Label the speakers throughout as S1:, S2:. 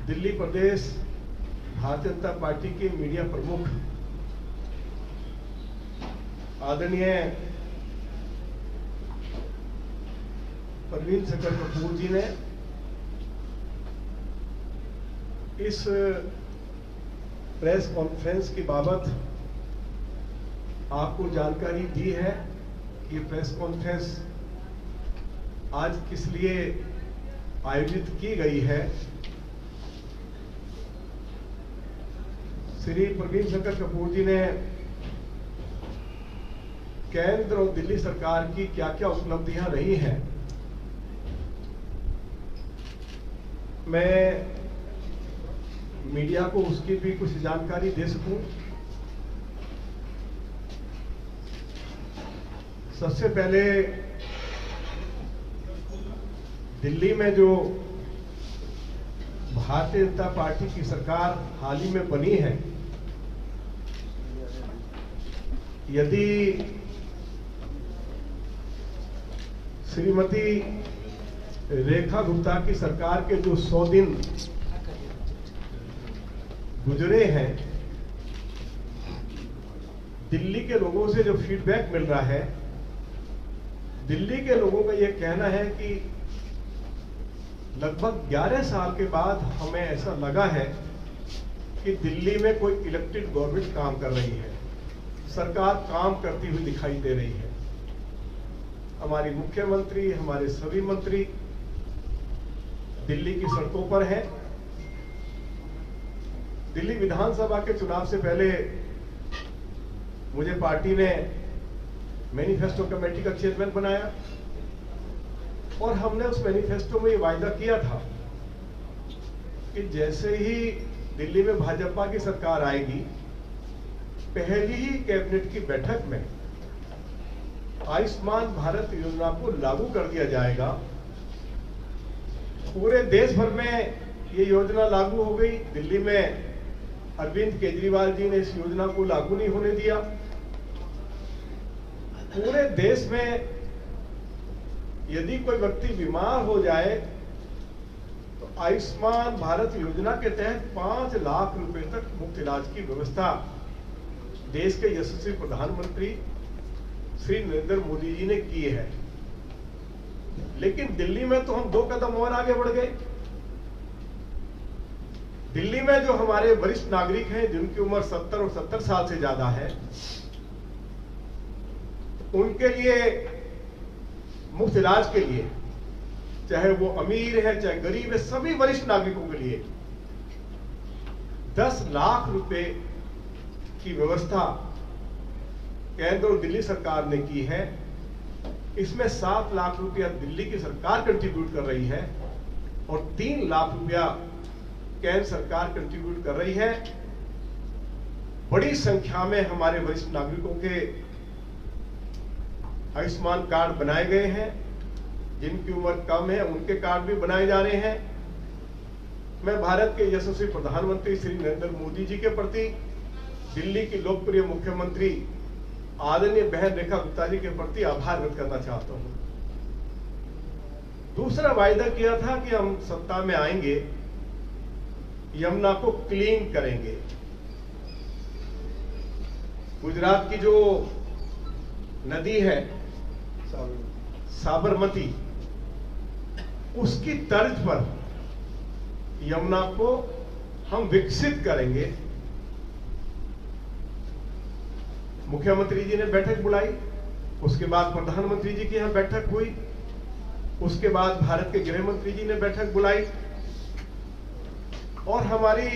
S1: दिल्ली प्रदेश Bharatiya Janata party के media प्रमुख आदरणीय परवीन शंकर कपूर जी ने इस प्रेस कॉन्फ्रेंस की बाबत आपको जानकारी दी है कि ये प्रेस कॉन्फ्रेंस आज किस लिए आयोजित की गई है। श्री परवीन शंकर कपूर जी ने केंद्र और दिल्ली सरकार की क्या क्या उपलब्धियां रही हैं, मैं मीडिया को उसकी भी कुछ जानकारी दे सकूं। सबसे पहले दिल्ली में जो भारतीय जनता पार्टी की सरकार हाल ही में बनी है, यदि श्रीमती रेखा गुप्ता की सरकार के जो 100 दिन गुजरे हैं, दिल्ली के लोगों से जो फीडबैक मिल रहा है, दिल्ली के लोगों का यह कहना है कि लगभग 11 साल के बाद हमें ऐसा लगा है कि दिल्ली में कोई इलेक्टेड गवर्नमेंट काम कर रही है, सरकार काम करती हुई दिखाई दे रही है। हमारी मुख्यमंत्री, हमारे सभी मंत्री दिल्ली की सड़कों पर हैं। दिल्ली विधानसभा के चुनाव से पहले मुझे पार्टी ने मैनिफेस्टो कमेटी का चेयरमैन बनाया और हमने उस मैनिफेस्टो में ये वायदा किया था कि जैसे ही दिल्ली में भाजपा की सरकार आएगी, पहली ही कैबिनेट की बैठक में आयुष्मान भारत योजना को लागू कर दिया जाएगा। पूरे देश भर में ये योजना लागू हो गई। दिल्ली में अरविंद केजरीवाल जी ने इस योजना को लागू नहीं होने दिया। पूरे देश में यदि कोई व्यक्ति बीमार हो जाए तो आयुष्मान भारत योजना के तहत 5 लाख रुपए तक मुफ्त इलाज की व्यवस्था देश के यशस्वी प्रधानमंत्री श्री नरेंद्र मोदी जी ने की है। लेकिन दिल्ली में तो हम 2 कदम और आगे बढ़ गए। दिल्ली में जो हमारे वरिष्ठ नागरिक हैं, जिनकी उम्र 70 और 70 साल से ज्यादा है, उनके लिए मुफ्त इलाज के लिए, चाहे वो अमीर है चाहे गरीब है, सभी वरिष्ठ नागरिकों के लिए 10 लाख रुपए की व्यवस्था केंद्र और दिल्ली सरकार ने की है। इसमें 7 लाख रुपया दिल्ली की सरकार कंट्रीब्यूट कर रही है और 3 लाख रुपया केंद्र सरकार कंट्रीब्यूट कर रही है। बड़ी संख्या में हमारे वरिष्ठ नागरिकों के आयुष्मान कार्ड बनाए गए हैं। जिनकी उम्र कम है उनके कार्ड भी बनाए जा रहे हैं। मैं भारत के यशस्वी प्रधानमंत्री श्री नरेंद्र मोदी जी के प्रति, दिल्ली की लोकप्रिय मुख्यमंत्री आदरणीय बहन रेखा गुप्ता जी के प्रति आभार व्यक्त करना चाहता हूं। दूसरा वायदा किया था कि हम सत्ता में आएंगे, यमुना को क्लीन करेंगे। गुजरात की जो नदी है साबरमती, उसकी तर्ज पर यमुना को हम विकसित करेंगे। मुख्यमंत्री जी ने बैठक बुलाई, उसके बाद प्रधानमंत्री जी की यहां बैठक हुई, उसके बाद भारत के गृह मंत्री जी ने बैठक बुलाई और हमारी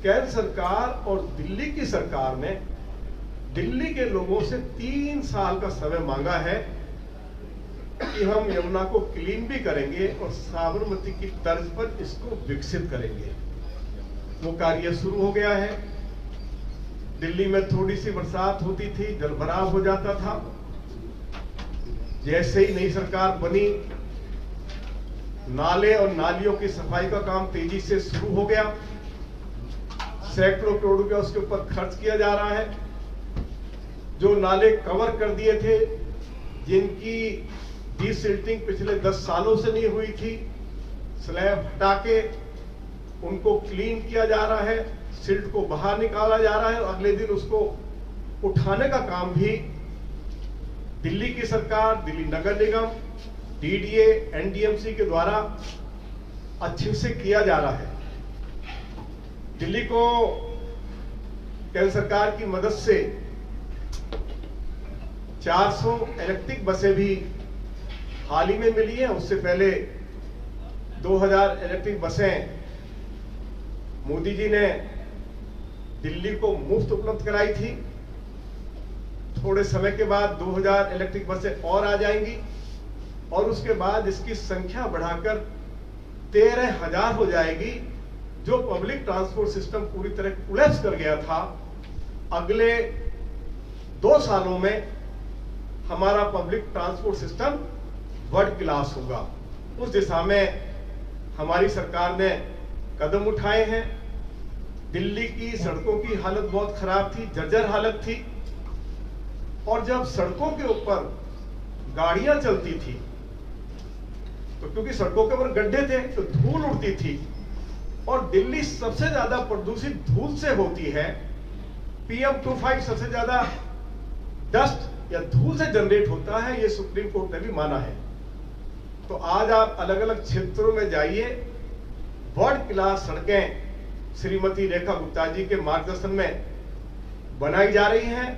S1: केंद्र सरकार और दिल्ली की सरकार ने दिल्ली के लोगों से 3 साल का समय मांगा है कि हम यमुना को क्लीन भी करेंगे और साबरमती की तर्ज पर इसको विकसित करेंगे। वो कार्य शुरू हो गया है। दिल्ली में थोड़ी सी बरसात होती थी, जलभराव हो जाता था। जैसे ही नई सरकार बनी, नाले और नालियों की सफाई का काम तेजी से शुरू हो गया। सैकड़ों करोड़ रुपया उसके ऊपर खर्च किया जा रहा है। जो नाले कवर कर दिए थे, जिनकी डीसिल्टिंग पिछले 10 सालों से नहीं हुई थी, स्लैब हटा के उनको क्लीन किया जा रहा है, सिल्ट को बाहर निकाला जा रहा है और अगले दिन उसको उठाने का काम भी दिल्ली की सरकार, दिल्ली नगर निगम, डीडीए, एनडीएमसी के द्वारा अच्छे से किया जा रहा है। दिल्ली को केंद्र सरकार की मदद से 400 इलेक्ट्रिक बसें भी हाल ही में मिली हैं। उससे पहले 2000 इलेक्ट्रिक बसें मोदी जी ने दिल्ली को मुफ्त उपलब्ध कराई थी। थोड़े समय के बाद 2000 इलेक्ट्रिक बसें और आ जाएंगी और उसके बाद इसकी संख्या बढ़ाकर 13,000 हो जाएगी। जो पब्लिक ट्रांसपोर्ट सिस्टम पूरी तरह कोलैप्स कर गया था, अगले 2 सालों में हमारा public transport system world class होगा। उस दिशा में हमारी सरकार ने कदम उठाए हैं। दिल्ली की सड़कों की हालत बहुत खराब थी, जर्जर हालत थी, और जब सड़कों के ऊपर गाड़ियां चलती थी तो क्योंकि सड़कों के ऊपर गड्ढे थे तो धूल उड़ती थी, और दिल्ली सबसे ज्यादा प्रदूषित धूल से होती है। PM2.5 सबसे ज्यादा डस्ट या धूल से जनरेट होता है, ये सुप्रीम कोर्ट ने भी माना है। तो आज आप अलग अलग क्षेत्रों में जाइए, वर्ल्ड क्लास सड़कें श्रीमती रेखा गुप्ता जी के मार्गदर्शन में बनाई जा रही हैं।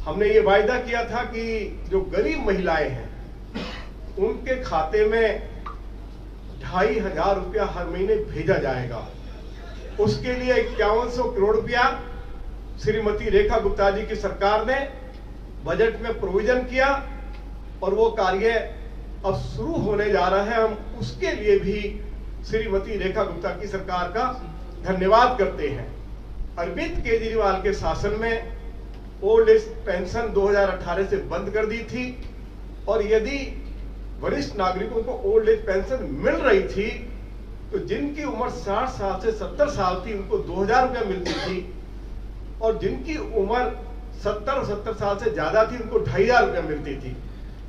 S1: हमने ये वायदा किया था कि जो गरीब महिलाएं हैं उनके खाते में 2,500 रुपया हर महीने भेजा जाएगा। उसके लिए 5100 करोड़ रुपया श्रीमती रेखा गुप्ता जी की सरकार ने बजट में प्रोविजन किया और वो कार्य अब शुरू होने जा रहा है। हम उसके लिए भी श्रीमती रेखा गुप्ता की सरकार का धन्यवाद करते हैं। अरविंद केजरीवाल के शासन में ओल्ड एज पेंशन 2018 से बंद कर दी थी, और यदि वरिष्ठ नागरिकों को ओल्ड एज पेंशन मिल रही थी तो जिनकी उम्र 60 साल से 70 साल थी उनको 2,000 रुपया मिलती थी, और जिनकी उम्र 70 साल से ज्यादा थी उनको 2,500 रुपया मिलती थी।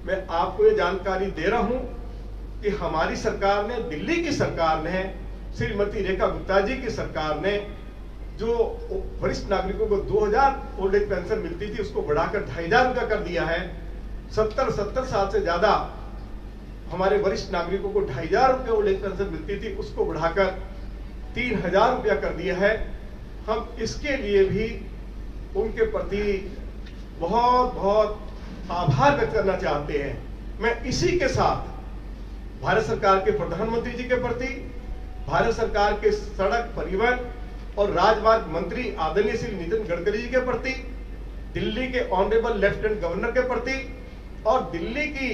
S1: मैं आपको ये जानकारी दे रहा हूं कि हमारी सरकार ने, दिल्ली की सरकार ने, श्रीमती रेखा गुप्ता जी की सरकार ने जो वरिष्ठ नागरिकों को 2,000 ओल्ड एज पेंशन मिलती थी उसको बढ़ाकर 2,500 रुपया कर दिया है। 70 साल से ज्यादा हमारे वरिष्ठ नागरिकों को 2,500 रुपया ओल्ड एज पेंशन मिलती थी, उसको बढ़ाकर 3,000 रुपया कर दिया है। हम इसके लिए भी उनके प्रति बहुत बहुत आभार व्यक्त करना चाहते हैं। मैं इसी के साथ भारत सरकार के प्रधानमंत्री जी के प्रति, भारत सरकार के सड़क परिवहन और राजमार्ग मंत्री आदरणीय श्री नितिन गडकरी जी के प्रति, दिल्ली के ऑनरेबल लेफ्टिनेंट गवर्नर के प्रति और दिल्ली की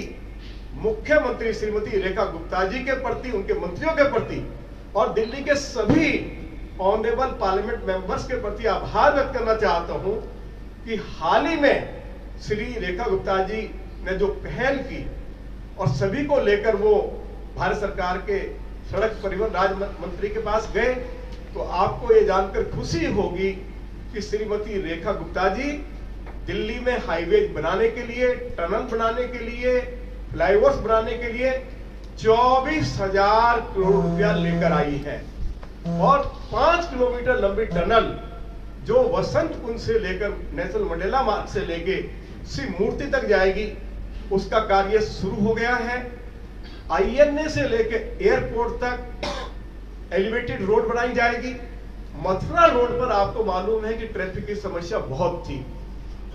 S1: मुख्यमंत्री श्रीमती रेखा गुप्ता जी के प्रति, उनके मंत्रियों के प्रति और दिल्ली के सभी ऑनरेबल पार्लियामेंट मेंबर्स के प्रति आभार व्यक्त करना चाहता हूं कि हाल ही में श्री रेखा गुप्ता जी ने जो पहल की और सभी को लेकर वो भारत सरकार के सड़क परिवहन राज्य मंत्री के पास गए, तो आपको ये जानकर खुशी होगी कि श्रीमती रेखा गुप्ता जी दिल्ली में हाईवे बनाने के लिए, टनल बनाने के लिए, फ्लाईओवर्स बनाने के लिए 24,000 करोड़ रुपया लेकर आई है, और 5 किलोमीटर लंबी टनल जो वसंत कुंज से लेकर नेशनल मंडेला मार्ग से लेके श्री मूर्ति तक जाएगी, उसका कार्य शुरू हो गया है। INA से लेके एयरपोर्ट तक एलिवेटेड रोड बनाई जाएगी। मथुरा रोड पर आपको मालूम है कि ट्रैफिक की समस्या बहुत थी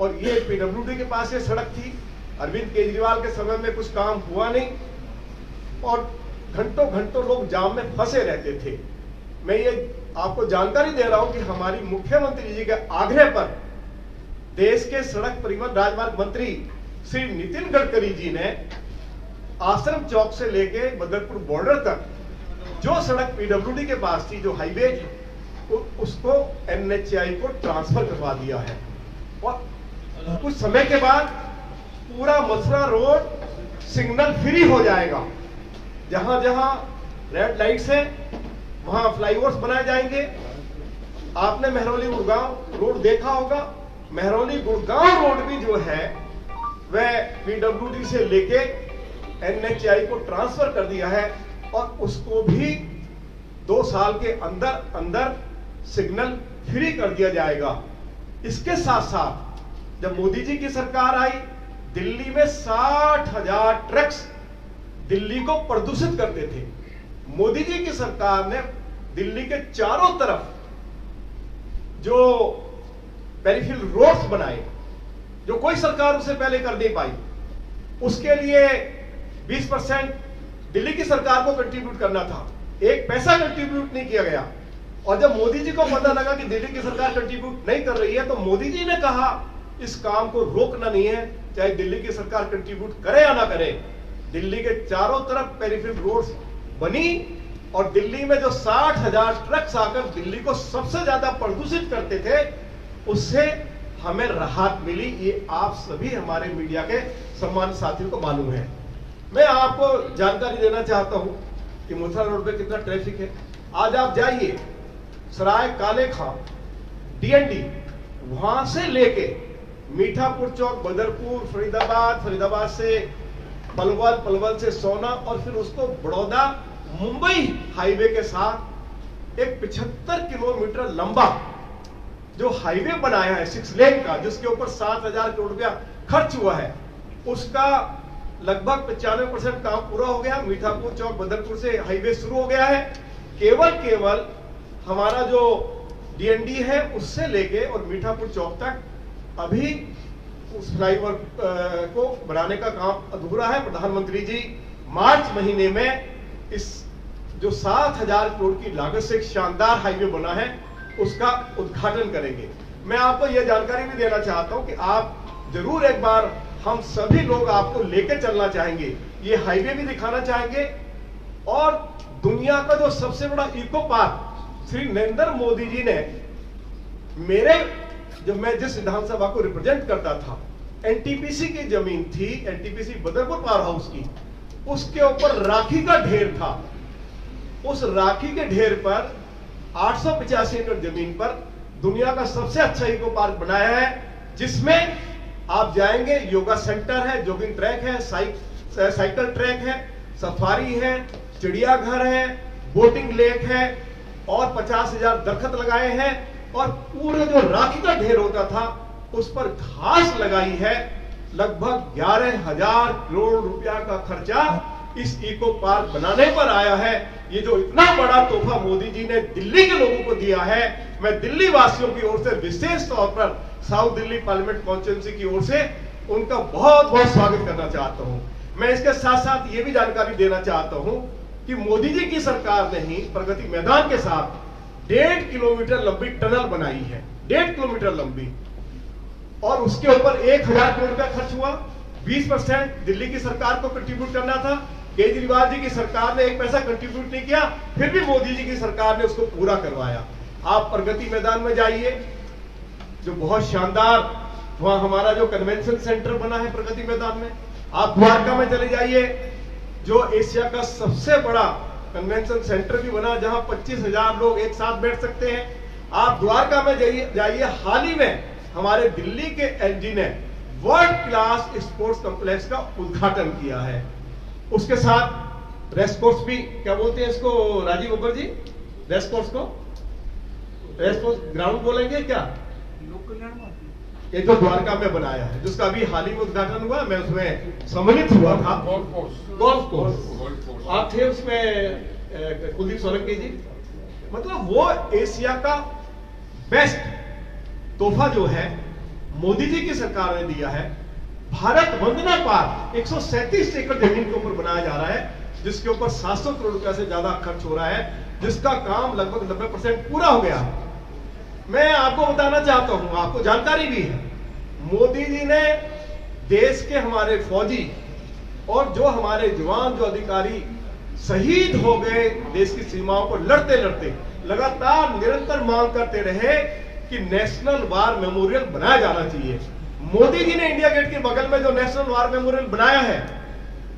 S1: और ये PWD के पास ये सड़क थी। अरविंद केजरीवाल के समय में कुछ काम हुआ नहीं और घंटों घंटों लोग जाम में फंसे रहते थे। मैं ये आपको जानकारी दे रहा हूं कि हमारी मुख्यमंत्री जी के आग्रह पर देश के सड़क परिवहन राजमार्ग मंत्री श्री नितिन गडकरी जी ने आश्रम चौक से लेके बदरपुर बॉर्डर तक जो सड़क PWD के पास थी, जो हाईवे, उसको NHAI को ट्रांसफर करवा दिया है, और कुछ समय के बाद पूरा मथुरा रोड सिग्नल फ्री हो जाएगा। जहां जहां रेड लाइट्स है वहां फ्लाईओवर्स बनाए जाएंगे। आपने मेहरौली गुड़गांव रोड देखा होगा। मेहरौली गुड़गांव रोड भी जो है वह PWD से लेके NHAI को ट्रांसफर कर दिया है और उसको भी 2 साल के अंदर अंदर सिग्नल फ्री कर दिया जाएगा। इसके साथ साथ जब मोदी जी की सरकार आई, दिल्ली में 60,000 ट्रक्स दिल्ली को प्रदूषित करते थे। मोदी जी की सरकार ने दिल्ली के चारों तरफ जो पेरिफेरल रोड्स बनाए, जो कोई सरकार उससे पहले कर नहीं पाई, उसके लिए 20% दिल्ली की सरकार को कंट्रीब्यूट करना था। 1 पैसा कंट्रीब्यूट नहीं किया गया। और जब मोदी जी को पता लगा कि दिल्ली की सरकार कंट्रीब्यूट नहीं कर रही है, तो मोदी जी ने कहा इस काम को रोकना नहीं है, चाहे दिल्ली की सरकार कंट्रीब्यूट करे या ना करे। दिल्ली के चारों तरफ पेरिफेरल रोड्स बनी और दिल्ली में जो 60,000 ट्रक्स आकर दिल्ली को सबसे ज्यादा प्रदूषित करते थे, उससे हमें राहत मिली। ये आप सभी हमारे मीडिया के सम्मानित साथियों को मालूम है। मैं आपको जानकारी देना चाहता हूं कि मथुरा रोड पे कितना ट्रैफिक है। आज आप जाइए सराय काले खां DND, वहां से लेके मीठापुर चौक, बदरपुर, फरीदाबाद, फरीदाबाद से पलवल, पलवल से सोना और फिर उसको बड़ौदा मुंबई हाईवे के साथ एक 75 किलोमीटर लंबा जो हाईवे बनाया है 6 लेन का, जिसके ऊपर 7,000 करोड़ रुपया खर्च हुआ है, उसका लगभग 95% काम पूरा हो गया। मीठापुर चौक बदरपुर से हाईवे शुरू हो गया है। केवल हमारा जो DND है उससे लेके और मीठापुर चौक तक अभी उस फ्लाईओवर को बनाने का काम अधूरा है। प्रधानमंत्री जी मार्च महीने में इस जो 7,000 करोड़ की लागत से एक शानदार हाईवे बना है उसका उद्घाटन करेंगे। मैं आपको यह जानकारी भी देना चाहता हूं कि आप जरूर एक बार, हम सभी लोग आपको लेकर चलना चाहेंगे, ये हाईवे भी दिखाना चाहेंगे। और दुनिया का जो सबसे बड़ा इको पार्क श्री नरेंद्र मोदी जी ने, जब मैं जिस विधानसभा को रिप्रेजेंट करता था, NTPC की जमीन थी, NTPC बदरपुर पावर हाउस की, उसके ऊपर राखी का ढेर था। उस राखी के ढेर पर 885 एकड़ जमीन पर दुनिया का सबसे अच्छा इको पार्क बनाया है, जिसमें आप जाएंगे, योगा सेंटर है, जॉगिंग ट्रैक है, साइकिल ट्रैक है, सफारी है, चिड़ियाघर है, बोटिंग लेक है और 50,000 दरख्त लगाए हैं। और पूरे जो राखी का ढेर होता था उस पर घास लगाई है। लगभग 11,000 करोड़ रुपया का खर्चा इस इको पार्क बनाने पर आया है। ये जो इतना बड़ा तोहफा मोदी जी ने दिल्ली के लोगों को दिया है, मैं दिल्ली वासियों की ओर से विशेष तौर पर साउथ दिल्ली पार्लियामेंट कॉन्स्टिट्यूंसी की ओर से उनका बहुत बहुत स्वागत करना चाहता हूं। मैं इसके साथ साथ ये भी जानकारी देना चाहता हूं कि मोदी जी की सरकार ने ही प्रगति मैदान के साथ 1.5 किलोमीटर लंबी टनल बनाई है, 1.5 किलोमीटर लंबी, और उसके ऊपर 1,000 करोड़ रुपया खर्च हुआ। 20% दिल्ली की सरकार को कंट्रीब्यूट करना था। केजरीवाल जी की सरकार ने 1 पैसा कंट्रीब्यूट नहीं किया, फिर भी मोदी जी की सरकार ने उसको पूरा करवाया। आप प्रगति मैदान में जाइए, जो बहुत शानदार, वहां हमारा जो कन्वेंशन सेंटर बना है प्रगति मैदान में। आप द्वारका में चले जाइए, जो एशिया का सबसे बड़ा कन्वेंशन सेंटर भी बना, जहां 25,000 लोग एक साथ बैठ सकते हैं। आप द्वारका में जाइए, हाल ही में हमारे दिल्ली के LG ने वर्ल्ड क्लास स्पोर्ट्स कॉम्प्लेक्स का उद्घाटन किया है। उसके साथ रेस कोर्स भी, क्या बोलते हैं इसको राजीव बब्बर जी, रेस कोर्स को रेस कोर्स ग्राउंड बोलेंगे क्या, लोक कल्याण, ये जो द्वारका में बनाया है, जिसका अभी हाल ही में उद्घाटन हुआ, मैं उसमें सम्मिलित हुआ था। गोल्फ कोर्स आप थे उसमें, कुलदीप सोलंकी जी। मतलब वो एशिया का बेस्ट तोहफा जो है मोदी जी की सरकार ने दिया है। भारत वंदना पार्क 137 एकड़ जमीन के ऊपर बनाया जा रहा है, जिसके ऊपर 700 करोड़ रुपया से ज्यादा खर्च हो रहा है, जिसका काम लगभग 90% पूरा हो गया। मैं आपको बताना चाहता हूं, आपको जानकारी भी है, मोदी जी ने देश के हमारे फौजी और जो हमारे जवान, जो अधिकारी शहीद हो गए देश की सीमाओं पर लड़ते लड़ते, लगातार निरंतर मांग करते रहे कि नेशनल वार मेमोरियल बनाया जाना चाहिए। मोदी जी ने इंडिया गेट के बगल में जो नेशनल वार मेमोरियल बनाया है,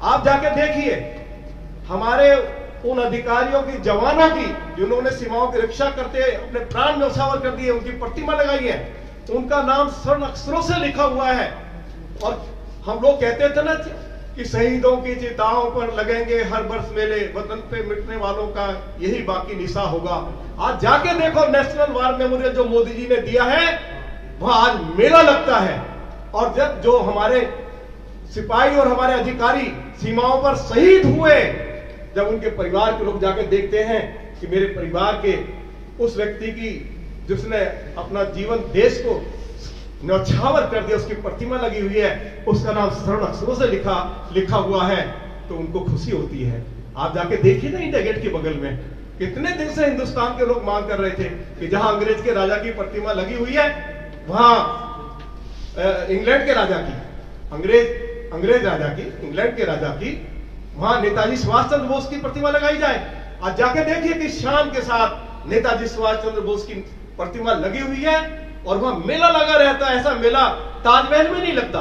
S1: आप जाके देखिए, हमारे उन अधिकारियों की, जवानों की, जिन्होंने सीमाओं की रक्षा करते अपने प्राण न्यौछावर कर दिए, उनकी प्रतिमा लगाई है, उनका नाम स्वर्ण अक्षरों से लिखा हुआ है। और हम लोग कहते थे ना कि शहीदों की चिताओं पर लगेंगे हर वर्ष मेले, वतन पे मिटने वालों का यही बाकी निशा होगा। आज जाके देखो नेशनल वार मेमोरियल जो मोदी जी ने दिया है, वहां आज मेला लगता है। और जब जो हमारे सिपाही और हमारे अधिकारी सीमाओं पर शहीद हुए, जब उनके परिवार के लोग जाके देखते हैं कि मेरे परिवार के उस व्यक्ति की जिसने अपना जीवन देश को न्यौछावर कर दिया, उसकी प्रतिमा लगी हुई है, उसका नाम स्वर्ण अक्षरों से लिखा हुआ है, तो उनको खुशी होती है। आप जाके देखिए ना इंडिया गेट के बगल में, कितने दिन से हिंदुस्तान के लोग मांग कर रहे थे कि जहां अंग्रेज के राजा की प्रतिमा लगी हुई है, वहां इंग्लैंड के राजा की, अंग्रेज राजा की, इंग्लैंड के राजा की, वहां नेताजी सुभाष चंद्र बोस की प्रतिमा लगाई जाए। आज जाके देखिए कि शान के साथ नेताजी सुभाष चंद्र बोस की प्रतिमा लगी हुई है और वहां मेला लगा रहता है। ऐसा मेला ताजमहल में नहीं लगता,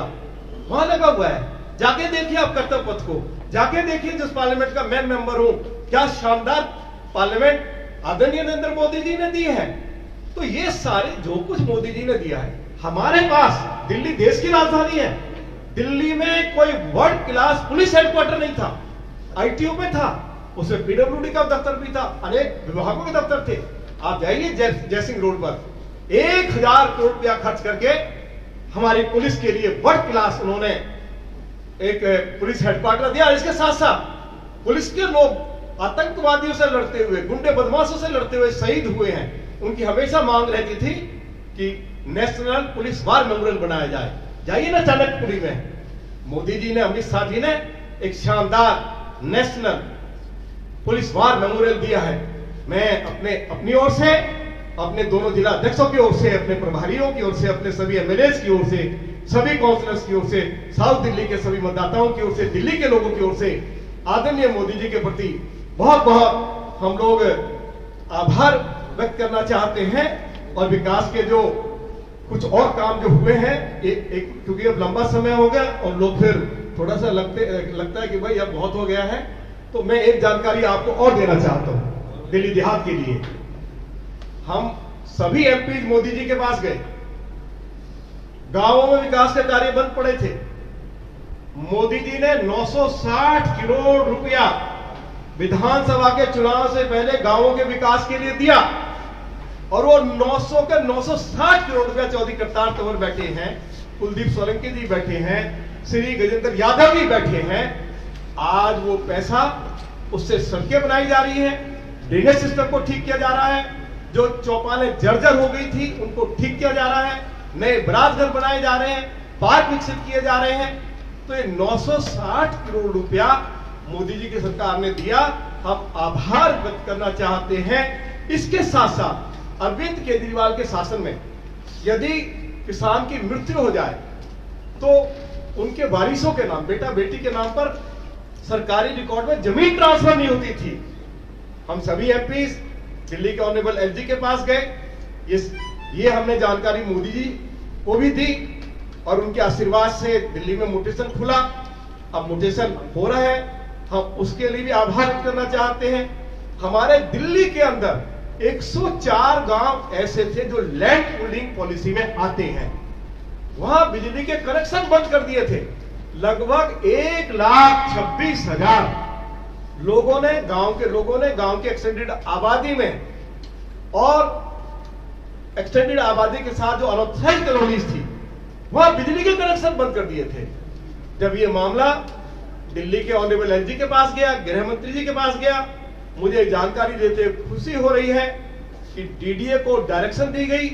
S1: वहां लगा हुआ है। जाके देखिए आप कर्तव्य पथ को, जाके देखिए जिस पार्लियामेंट का मैं मेंबर हूं, क्या शानदार पार्लियामेंट आदरणीय नरेंद्र मोदी जी ने दी है। तो ये सारे जो कुछ मोदी जी ने दिया है, हमारे पास दिल्ली देश की राजधानी है, दिल्ली में कोई वर्ल्ड क्लास पुलिस हेडक्वार्टर नहीं था, आईटीओ में था, उसमें पीडब्ल्यूडी का दफ्तर भी था, अनेक विभागों के दफ्तर थे। आप जाइए जयसिंह रोड पर 1000 करोड़ रुपया खर्च करके हमारी पुलिस के लिए वर्ल्ड क्लास उन्होंने एक पुलिस हेडक्वार्टर दिया। इसके साथ साथ पुलिस के लोग आतंकवादियों से लड़ते हुए, गुंडे बदमाशों से लड़ते हुए शहीद हुए हैं। उनकी हमेशा मांग रहती थी कि नेशनल पुलिस वार मेमोरियल बनाया जाए। जाइए ना चाणक्यपुरी में, मोदी जी ने, अमित शाह जी ने एक शानदार नेशनल पुलिस वार मेमोरियल दिया है। मैं अपनी ओर से, अपने दोनों जिला अध्यक्षों की ओर से, अपने प्रभारियों की ओर से, अपने सभी एमएलएस की ओर से, सभी काउंसिलर्स की ओर से, साउथ दिल्ली के सभी मतदाताओं की ओर से, दिल्ली के लोगों की ओर से आदरणीय मोदी जी के प्रति बहुत बहुत हम लोग आभार व्यक्त करना चाहते हैं। और विकास के जो कुछ और काम जो हुए हैं, क्योंकि अब लंबा समय हो गया और लोग फिर थोड़ा सा लगता है कि भाई अब बहुत हो गया है, तो मैं एक जानकारी आपको और देना चाहता हूं दिल्ली देहात के लिए। हम सभी एमपी मोदी जी के पास गए, गांवों में विकास के कार्य बंद पड़े थे। मोदी जी ने 960 करोड़ रुपया विधानसभा के चुनाव से पहले गांवों के विकास के लिए दिया, और वो 900 के 960 करोड़ रुपया चौधरी करतार तंवर बैठे हैं, कुलदीप सोलंकी जी बैठे हैं, श्री गजेंद्र यादव जी बैठे हैं। आज वो पैसा, उससे सड़कें बनाई जा रही है, ड्रेनेज सिस्टम को ठीक किया जा रहा है, जो चौपालें जर्जर हो गई थी उनको ठीक किया जा रहा है, नए बराज घर बनाए जा रहे हैं, पार्क विकसित किए जा रहे हैं। तो ये 960 करोड़ रुपया मोदी जी की सरकार ने दिया, हम आभार व्यक्त करना चाहते हैं। इसके साथ साथ अरविंद केजरीवाल के शासन में यदि किसान की मृत्यु हो जाए तो उनके वारिसों के नाम, बेटा बेटी के नाम पर सरकारी रिकॉर्ड में जमीन ट्रांसफर नहीं होती थी। हम सभी एमपी दिल्ली के ऑनरेबल एलजी के पास गए, ये हमने जानकारी मोदी जी को भी दी, और उनके आशीर्वाद से दिल्ली में म्यूटेशन खुला, अब म्यूटेशन हो रहा है, हम उसके लिए भी आभार व्यक्त करना चाहते हैं। हमारे दिल्ली के अंदर 104 गांव ऐसे थे जो लैंड पूलिंग पॉलिसी में आते हैं, वहां बिजली के कनेक्शन बंद कर दिए थे। लगभग 1,26,000 लोगों ने, गांव के एक्सटेंडेड आबादी में, और एक्सटेंडेड आबादी के साथ जो अनऑथराइज्ड कॉलोनीज थी, वहां बिजली के कनेक्शन बंद कर दिए थे। जब ये मामला दिल्ली के ऑनरेबल एलजी के पास गया, गृह मंत्री जी के पास गया, मुझे जानकारी देते खुशी हो रही है कि डीडीए को डायरेक्शन दी गई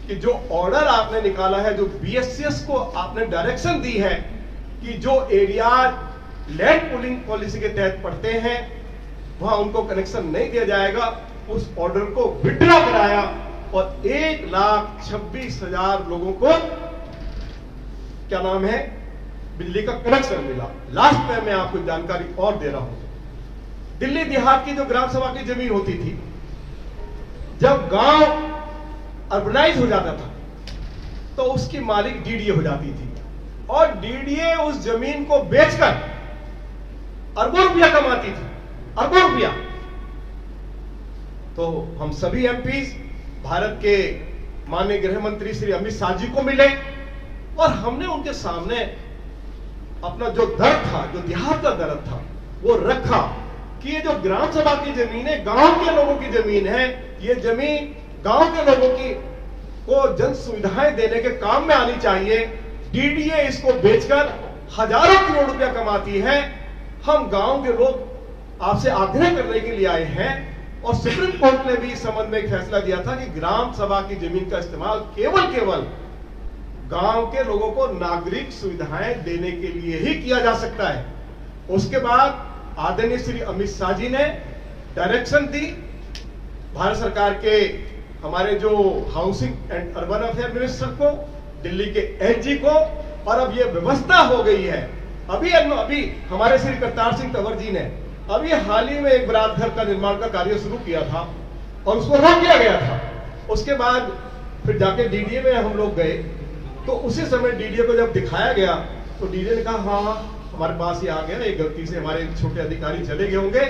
S1: कि जो ऑर्डर आपने निकाला है, जो बीएससीएस को आपने डायरेक्शन दी है कि जो एरिया लैंड पूलिंग पॉलिसी के तहत पड़ते हैं वहां उनको कनेक्शन नहीं दिया जाएगा, उस ऑर्डर को विड्रॉ कराया और 1,26,000 लोगों को क्या नाम है, बिजली का कनेक्शन मिला। लास्ट में मैं आपको जानकारी और दे रहा हूं, दिल्ली देहात की जो ग्राम सभा की जमीन होती थी, जब गांव अर्बनाइज हो जाता था तो उसकी मालिक डीडीए हो जाती थी, और डीडीए उस जमीन को बेचकर अरबों रुपया कमाती थी, अरबों रुपया। तो हम सभी एमपी भारत के माननीय गृह मंत्री श्री अमित शाह जी को मिले और हमने उनके सामने अपना जो दर्द था, जो देहात का दर्द था, वो रखा कि ये जो ग्राम सभा की जमीन है, गांव के लोगों की जमीन है, ये जमीन गांव के लोगों की को जन सुविधाएं देने के काम में आनी चाहिए। डीडीए इसको बेचकर हजारों करोड़ रुपया कमाती है। हम गांव के लोग आपसे आग्रह करने के लिए आए हैं और सुप्रीम कोर्ट ने भी इस संबंध में एक फैसला दिया था कि ग्राम सभा की जमीन का इस्तेमाल केवल गांव के लोगों को नागरिक सुविधाएं देने के लिए ही किया जा सकता है। उसके बाद आदरणीय श्री अमित शाह जी ने डायरेक्शन दी भारत सरकार के हमारे जो housing and urban affair minister को, दिल्ली के एसजी को, और अब यह व्यवस्था हो गई है। अभी हमारे श्री करतार सिंह तंवर जी ने अभी हाल ही में एक बरात घर का निर्माण का कार्य शुरू किया था और उसको रोक दिया गया था। उसके बाद फिर जाके डीडीए में हम लोग गए, तो उसी समय डीडीए को जब दिखाया गया तो डीडीए ने कहा हाँ हमारे पास ये आ गया, एक गलती से हमारे छोटे अधिकारी चले गए होंगे।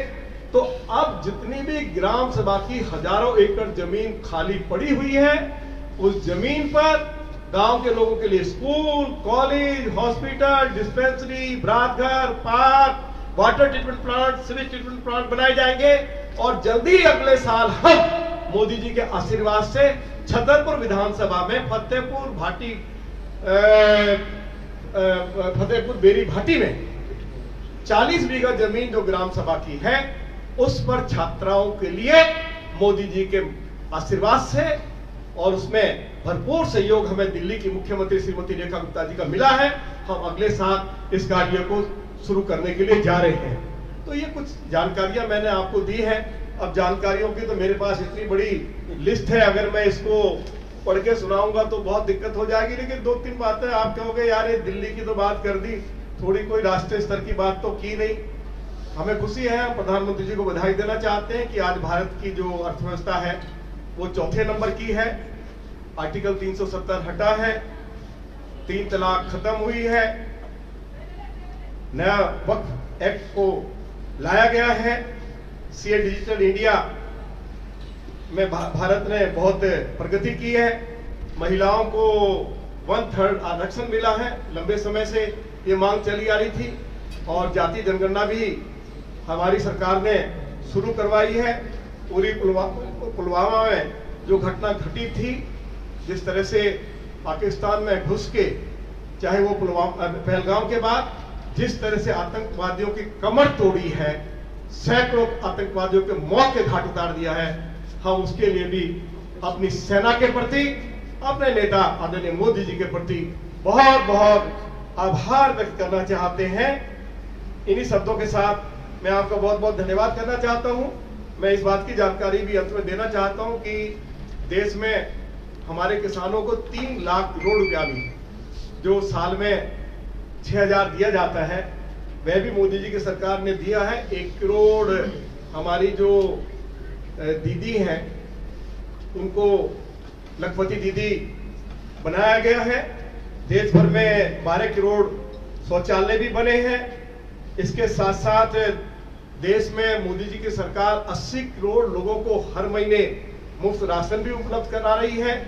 S1: तो अब जितनी भी ग्राम सभा की हजारों एकड़ जमीन खाली पड़ी हुई है, उस जमीन पर गांव के लोगों के लिए स्कूल, कॉलेज, हॉस्पिटल, डिस्पेंसरी, बरात घर, park, water treatment plant, sewage treatment plant बनाए जाएंगे। और जल्दी अगले साल हम मोदी जी के आशीर्वाद से छतरपुर विधानसभा में फतेहपुर बेरी भाटी में 40 बीघा जमीन जो ग्राम सभा की है, उस पर छात्राओं के लिए मोदी जी के आशीर्वाद से और उसमें भरपूर सहयोग हमें दिल्ली की मुख्यमंत्री श्रीमती रेखा गुप्ता जी का मिला है। हम अगले साल इस कार्य को शुरू करने के लिए जा रहे हैं। तो ये कुछ जानकारियां मैंने आपको दी है। अब जानकारियों की तो मेरे पास इतनी बड़ी लिस्ट है, अगर मैं इसको पढ़ के सुनाऊंगा तो बहुत दिक्कत हो जाएगी। लेकिन 2-3 बातें आप कहोगे यार ये दिल्ली की तो बात कर दी, थोड़ी कोई राष्ट्रीय स्तर की बात तो की नहीं। हमें खुशी है, प्रधानमंत्री जी को बधाई देना चाहते हैं कि आज भारत की जो अर्थव्यवस्था है वो चौथे नंबर की है। आर्टिकल 370 हटा है, 3 तलाक खत्म हुई है, नया वक्फ एक्ट को लाया गया है, सीए डिजिटल इंडिया में भारत ने बहुत प्रगति की है, महिलाओं को 1/3 आरक्षण मिला है। लंबे समय से ये मांग चली आ रही थी और जातीय जनगणना भी हमारी सरकार ने शुरू करवाई है। पूरी पुलवामा में जो घटना घटी थी, जिस तरह से पाकिस्तान में घुस के, चाहे वो पहलगाम के बाद जिस तरह से आतंकवादियों की कमर तोड़ी है, सैकड़ों आतंकवादियों के मौत के घाट उतार दिया है, हम उसके लिए भी अपनी सेना के प्रति, अपने नेता आदरणीय मोदी जी के प्रति बहुत बहुत आभार व्यक्त करना चाहते हैं। इन्हीं शब्दों के साथ मैं आपका बहुत बहुत धन्यवाद करना चाहता हूं। मैं इस बात की जानकारी भी अंत में देना चाहता हूं कि देश में हमारे किसानों को 3 लाख करोड़ रुपया भी जो साल में 6,000 दिया जाता है, वह भी मोदी जी की सरकार ने दिया है। 1 करोड़ हमारी जो दीदी हैं उनको लखपति दीदी बनाया गया है। देश भर में 12 करोड़ शौचालय भी बने हैं। इसके साथ साथ देश में मोदी जी की सरकार 80 करोड़ लोगों को हर महीने मुफ्त राशन भी उपलब्ध करा रही है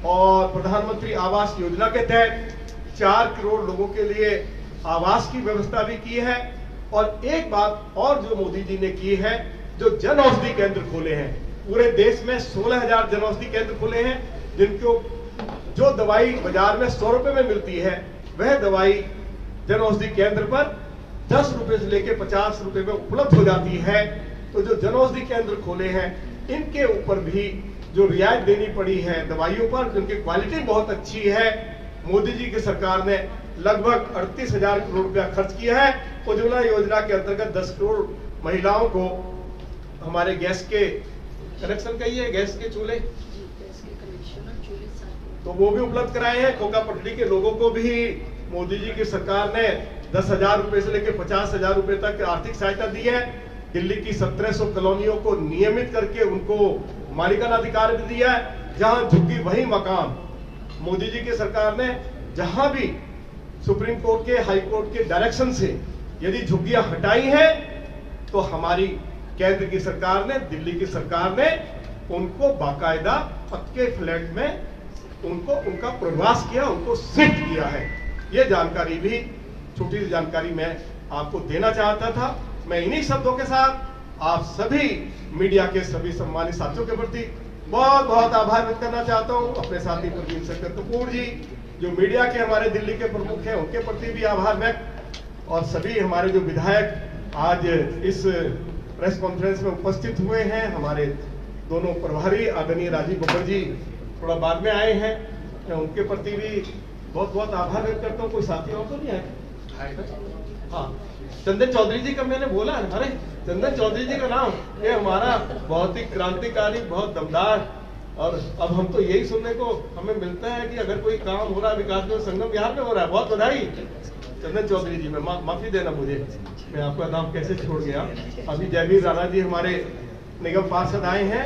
S1: और प्रधानमंत्री आवास योजना के तहत 4 करोड़ लोगों के लिए आवास की व्यवस्था भी की है। और एक बात और जो मोदी जी ने की है, जो जन औषधि केंद्र खोले हैं, पूरे देश में 16,000 जन औषधि केंद्र खुले हैं, जिनको जो दवाई बाजार में 100 रुपए में मिलती है, वह दवाई जन औषधि केंद्र पर 10 रुपए से लेकर 50 रुपए में उपलब्ध हो जाती है। तो जो जन औषधि केंद्र खोले हैं, इनके ऊपर भी जो रियायत देनी पड़ी है दवाइयों पर, जिनकी क्वालिटी बहुत अच्छी है, मोदी जी की सरकार ने लगभग 38,000 करोड़ रुपया खर्च किया है। उज्ज्वला योजना के अंतर्गत 10 करोड़ महिलाओं को हमारे गैस के कनेक्शन कहिए, गैस के चूल्हे तो वो भी उपलब्ध कराए हैं। खोखा पटड़ी के लोगों को भी मोदी जी की सरकार ने 10,000 रुपए से लेकर 50,000 रुपए तक आर्थिक सहायता दी है। दिल्ली की 1700 कॉलोनियों को नियमित करके उनको मालिकाना अधिकार भी दिया है। जहां झुग्गी वही मकान, मोदी जी की सरकार ने जहां भी सुप्रीम कोर्ट के, हाई कोर्ट के डायरेक्शन से यदि झुग्गियां हटाई हैं, तो हमारी केंद्र की सरकार ने, दिल्ली की सरकार ने उनको बाकायदा पक्के फ्लैट में उनको उनका प्रवास किया, उनको शिफ्ट किया है। ये जानकारी भी छोटी सी जानकारी मैं आपको देना चाहता था। मैं इन्हीं शब्दों के साथ आप सभी मीडिया के सभी सम्मानित साथियों के प्रति बहुत बहुत आभार व्यक्त करना चाहता हूं। अपने साथी प्रवीण शंकर कपूर जी जो मीडिया के हमारे दिल्ली के प्रमुख हैं, उनके प्रति भी आभार व्यक्त, और सभी हमारे जो विधायक आज इस प्रेस कॉन्फ्रेंस में उपस्थित हुए हैं। हमारे दोनों प्रभारी आदरणीय राजीव बब्बर जी थोड़ा बाद में आए हैं, मैं उनके प्रति भी बहुत बहुत आभार व्यक्त करता हूँ। कोई साथी और तो नहीं आए? हाँ, चंदन चौधरी जी का मैंने बोला, अरे चंदन चौधरी जी का नाम, ये हमारा बहुत ही क्रांतिकारी, बहुत दमदार, और अब हम तो यही सुनने को हमें मिलता है कि अगर कोई काम हो रहा है विकास में, संगम बिहार में हो रहा है। बहुत बधाई चंदन चौधरी जी, मैं माफी देना मुझे, मैं आपका नाम कैसे छोड़ गया। अभी जयवीर राणा जी हमारे निगम पार्षद आए हैं,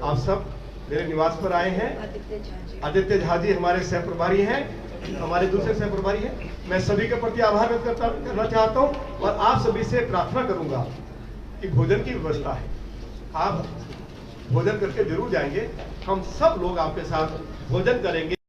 S1: आप सब मेरे निवास पर आए हैं। आदित्य झा जी हमारे सह प्रभारी हैं, हमारे दूसरे सह प्रभारी हैं। मैं सभी के प्रति आभार व्यक्त करना चाहता हूं, और आप सभी से प्रार्थना करूंगा कि भोजन की व्यवस्था है, आप भोजन करके जरूर जाएंगे। हम सब लोग आपके साथ भोजन करेंगे।